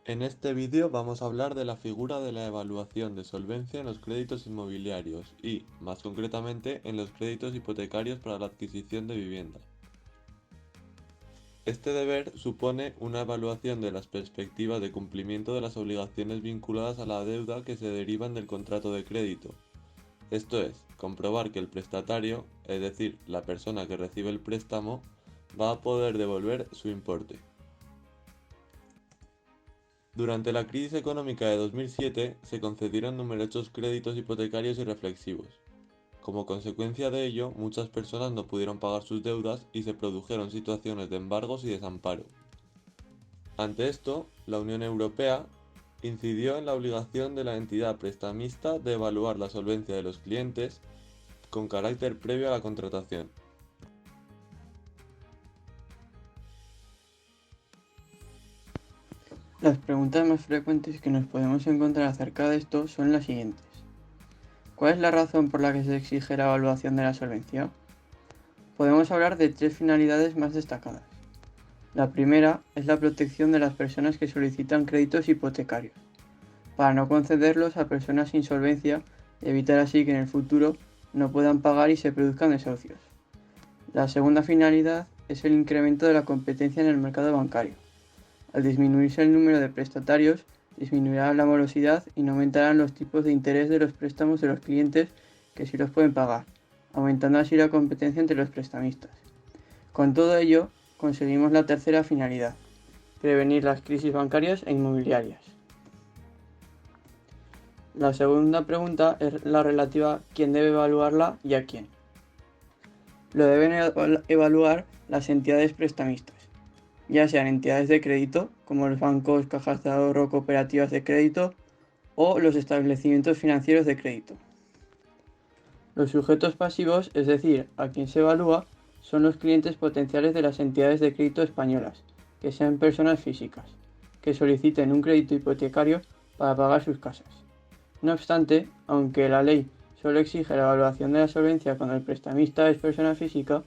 En este vídeo vamos a hablar de la figura de la evaluación de solvencia en los créditos inmobiliarios y, más concretamente, en los créditos hipotecarios para la adquisición de vivienda. Este deber supone una evaluación de las perspectivas de cumplimiento de las obligaciones vinculadas a la deuda que se derivan del contrato de crédito. Esto es, comprobar que el prestatario, es decir, la persona que recibe el préstamo, va a poder devolver su importe. Durante la crisis económica de 2007 se concedieron numerosos créditos hipotecarios y reflexivos. Como consecuencia de ello, muchas personas no pudieron pagar sus deudas y se produjeron situaciones de embargos y desamparo. Ante esto, la Unión Europea incidió en la obligación de la entidad prestamista de evaluar la solvencia de los clientes con carácter previo a la contratación. Las preguntas más frecuentes que nos podemos encontrar acerca de esto son las siguientes. ¿Cuál es la razón por la que se exige la evaluación de la solvencia? Podemos hablar de tres finalidades más destacadas. La primera es la protección de las personas que solicitan créditos hipotecarios, para no concederlos a personas sin solvencia y evitar así que en el futuro no puedan pagar y se produzcan desahucios. La segunda finalidad es el incremento de la competencia en el mercado bancario. Al disminuirse el número de prestatarios, disminuirá la morosidad y no aumentarán los tipos de interés de los préstamos de los clientes que sí los pueden pagar, aumentando así la competencia entre los prestamistas. Con todo ello, conseguimos la tercera finalidad, prevenir las crisis bancarias e inmobiliarias. La segunda pregunta es la relativa a quién debe evaluarla y a quién. Lo deben evaluar las entidades prestamistas, ya sean entidades de crédito, como los bancos, cajas de ahorro, cooperativas de crédito, o los establecimientos financieros de crédito. Los sujetos pasivos, es decir, a quien se evalúa, son los clientes potenciales de las entidades de crédito españolas, que sean personas físicas, que soliciten un crédito hipotecario para pagar sus casas. No obstante, aunque la ley solo exige la evaluación de la solvencia cuando el prestamista es persona física,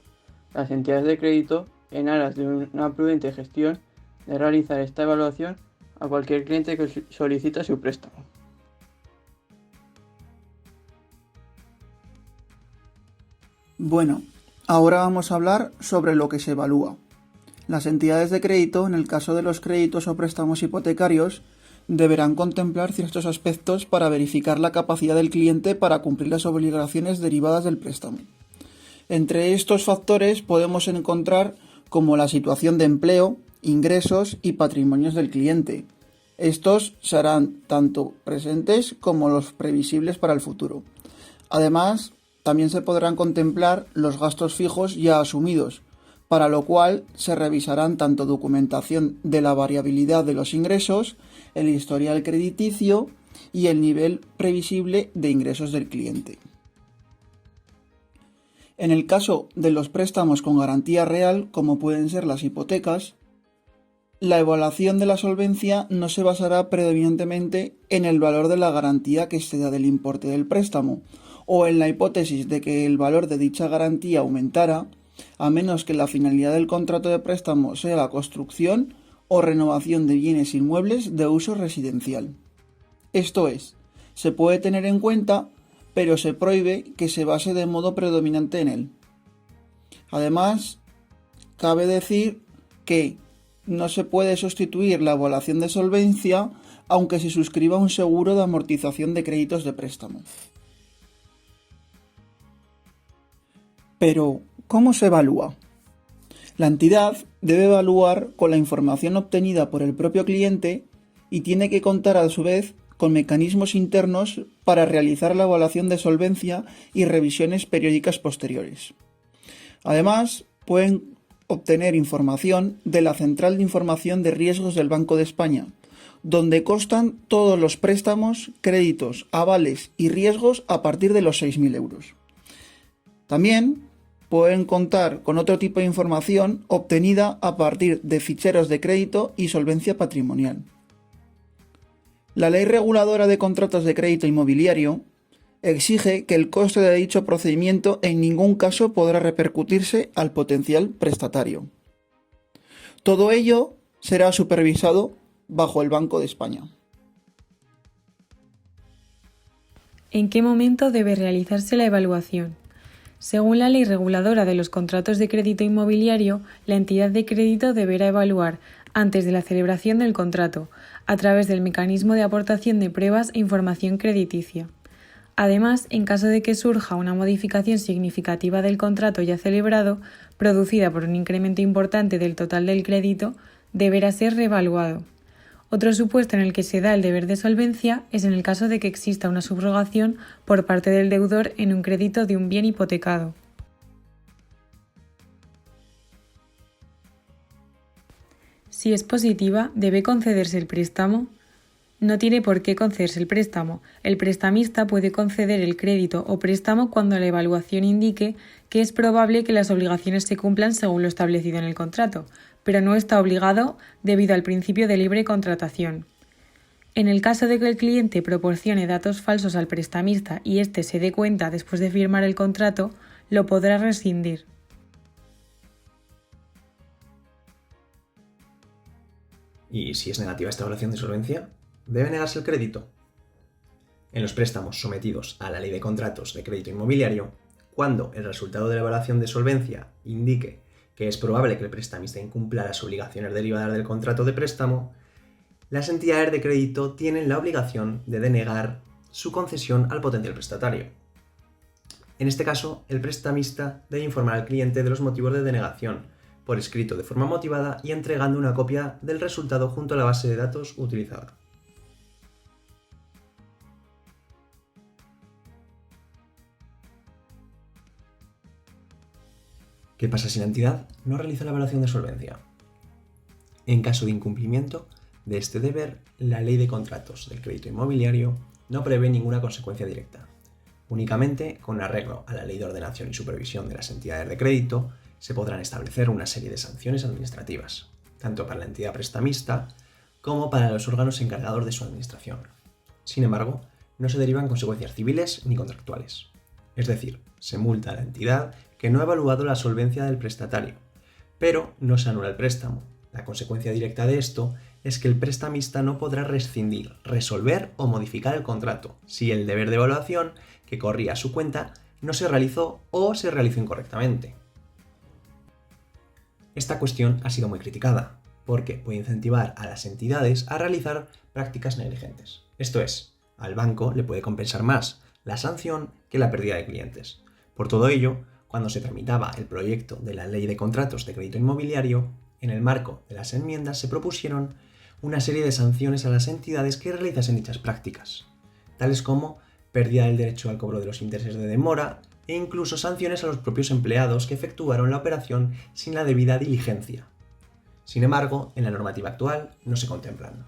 las entidades de crédito, en aras de una prudente gestión, de realizar esta evaluación a cualquier cliente que solicita su préstamo. Bueno, ahora vamos a hablar sobre lo que se evalúa. Las entidades de crédito, en el caso de los créditos o préstamos hipotecarios, deberán contemplar ciertos aspectos para verificar la capacidad del cliente para cumplir las obligaciones derivadas del préstamo. Entre estos factores podemos encontrar como la situación de empleo, ingresos y patrimonios del cliente. Estos serán tanto presentes como los previsibles para el futuro. Además, también se podrán contemplar los gastos fijos ya asumidos, para lo cual se revisarán tanto documentación de la variabilidad de los ingresos, el historial crediticio y el nivel previsible de ingresos del cliente. En el caso de los préstamos con garantía real, como pueden ser las hipotecas, la evaluación de la solvencia no se basará predominantemente en el valor de la garantía que exceda del importe del préstamo, o en la hipótesis de que el valor de dicha garantía aumentara, a menos que la finalidad del contrato de préstamo sea la construcción o renovación de bienes inmuebles de uso residencial. Esto es, se puede tener en cuenta, pero se prohíbe que se base de modo predominante en él. Además, cabe decir que no se puede sustituir la evaluación de solvencia aunque se suscriba un seguro de amortización de créditos de préstamo. Pero, ¿cómo se evalúa? La entidad debe evaluar con la información obtenida por el propio cliente y tiene que contar a su vez con mecanismos internos para realizar la evaluación de solvencia y revisiones periódicas posteriores. Además, pueden obtener información de la Central de Información de Riesgos del Banco de España, donde constan todos los préstamos, créditos, avales y riesgos a partir de los 6.000 euros. También pueden contar con otro tipo de información obtenida a partir de ficheros de crédito y solvencia patrimonial. La Ley Reguladora de Contratos de Crédito Inmobiliario exige que el coste de dicho procedimiento en ningún caso podrá repercutirse al potencial prestatario. Todo ello será supervisado bajo el Banco de España. ¿En qué momento debe realizarse la evaluación? Según la Ley Reguladora de los Contratos de Crédito Inmobiliario, la entidad de crédito deberá evaluar, antes de la celebración del contrato, a través del mecanismo de aportación de pruebas e información crediticia. Además, en caso de que surja una modificación significativa del contrato ya celebrado, producida por un incremento importante del total del crédito, deberá ser reevaluado. Otro supuesto en el que se da el deber de solvencia es en el caso de que exista una subrogación por parte del deudor en un crédito de un bien hipotecado. Si es positiva, ¿debe concederse el préstamo? No tiene por qué concederse el préstamo. El prestamista puede conceder el crédito o préstamo cuando la evaluación indique que es probable que las obligaciones se cumplan según lo establecido en el contrato, pero no está obligado debido al principio de libre contratación. En el caso de que el cliente proporcione datos falsos al prestamista y éste se dé cuenta después de firmar el contrato, lo podrá rescindir. ¿Y si es negativa esta evaluación de solvencia? ¿Debe negarse el crédito? En los préstamos sometidos a la Ley de Contratos de Crédito Inmobiliario, cuando el resultado de la evaluación de solvencia indique que es probable que el prestamista incumpla las obligaciones derivadas del contrato de préstamo, las entidades de crédito tienen la obligación de denegar su concesión al potencial prestatario. En este caso, el prestamista debe informar al cliente de los motivos de denegación, por escrito de forma motivada y entregando una copia del resultado junto a la base de datos utilizada. ¿Qué pasa si la entidad no realiza la evaluación de solvencia? En caso de incumplimiento de este deber, la Ley de Contratos del Crédito Inmobiliario no prevé ninguna consecuencia directa. Únicamente, con arreglo a la Ley de Ordenación y Supervisión de las Entidades de Crédito, se podrán establecer una serie de sanciones administrativas, tanto para la entidad prestamista como para los órganos encargados de su administración. Sin embargo, no se derivan consecuencias civiles ni contractuales. Es decir, se multa a la entidad que no ha evaluado la solvencia del prestatario, pero no se anula el préstamo. La consecuencia directa de esto es que el prestamista no podrá rescindir, resolver o modificar el contrato si el deber de evaluación que corría a su cuenta no se realizó o se realizó incorrectamente. Esta cuestión ha sido muy criticada, porque puede incentivar a las entidades a realizar prácticas negligentes. Esto es, al banco le puede compensar más la sanción que la pérdida de clientes. Por todo ello, cuando se tramitaba el proyecto de la Ley de Contratos de Crédito Inmobiliario, en el marco de las enmiendas se propusieron una serie de sanciones a las entidades que realizasen dichas prácticas, tales como pérdida del derecho al cobro de los intereses de demora e incluso sanciones a los propios empleados que efectuaron la operación sin la debida diligencia. Sin embargo, en la normativa actual no se contemplan.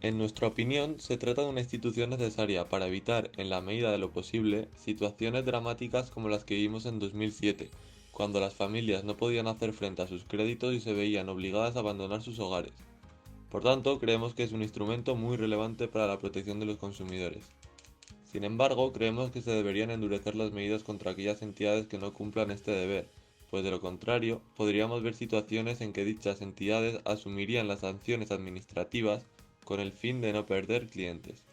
En nuestra opinión, se trata de una institución necesaria para evitar, en la medida de lo posible, situaciones dramáticas como las que vivimos en 2007, cuando las familias no podían hacer frente a sus créditos y se veían obligadas a abandonar sus hogares. Por tanto, creemos que es un instrumento muy relevante para la protección de los consumidores. Sin embargo, creemos que se deberían endurecer las medidas contra aquellas entidades que no cumplan este deber, pues de lo contrario, podríamos ver situaciones en que dichas entidades asumirían las sanciones administrativas con el fin de no perder clientes.